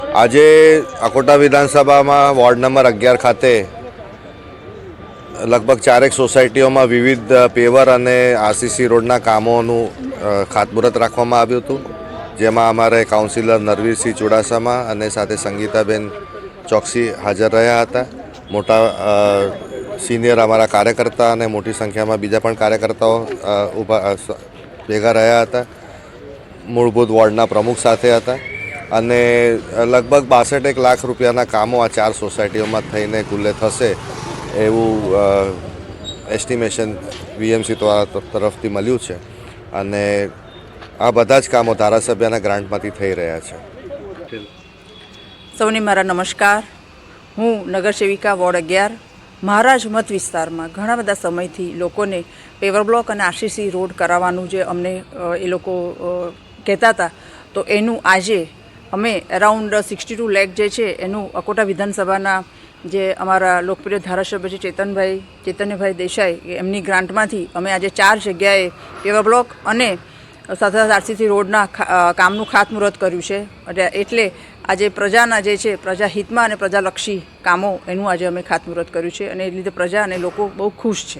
આજે અકોટા વિધાનસભામાં ward number 11 ખાતે લગભગ 4 સોસાયટીઓમાં વિવિધ પેવર અને આરસીસી રોડના કામોનું ખાતમુહૂર્ત રાખવામાં આવ્યું હતું, જેમાં અમારે કાઉન્સિલર નરવીરસિંહ ચુડાસમા અને સાથે સંગીતાબેન ચોકસી હાજર રહ્યા હતા. મોટા સિનિયર અમારા કાર્યકર્તા અને મોટી સંખ્યામાં બીજા પણ કાર્યકર્તાઓ ભેગા રહ્યા હતા. મૂળભૂત વોર્ડના પ્રમુખ સાથે હતા અને લગભગ 62 લાખ રૂપિયાના કામો આ 4 સોસાયટીઓમાં થઈને કુલ્લે થશે એવું એસ્ટિમેશન વીએમસી તરફથી મળ્યું છે અને આ બધા જ કામો ધારાસભ્યના ગ્રાન્ટમાંથી થઈ રહ્યા છે. સૌને મારા નમસ્કાર. હું નગરસેવિકા વોર્ડ 11 મહારાજ મત વિસ્તારમાં ઘણા બધા સમયથી લોકોને પેવર બ્લોક અને આરસીસી રોડ કરાવવાનું જે અમને એ લોકો કહેતા હતા, તો એનું આજે અમે અરાઉન્ડ 62 લાખ જે છે એનું અકોટા વિધાનસભાના જે અમારા લોકપ્રિય ધારાસભ્ય છે ચૈતન્યભાઈ દેસાઈ એમની ગ્રાન્ટમાંથી અમે આજે 4 જગ્યાએ પેવર બ્લોક અને સાથે સાથે આરસીસી રોડના કામનું ખાતમુહૂર્ત કર્યું છે. એટલે આજે પ્રજાના જે છે પ્રજાહિતમાં અને પ્રજાલક્ષી કામો એનું આજે અમે ખાતમુહૂર્ત કર્યું છે અને એ લીધે પ્રજા અને લોકો બહુ ખુશ છે.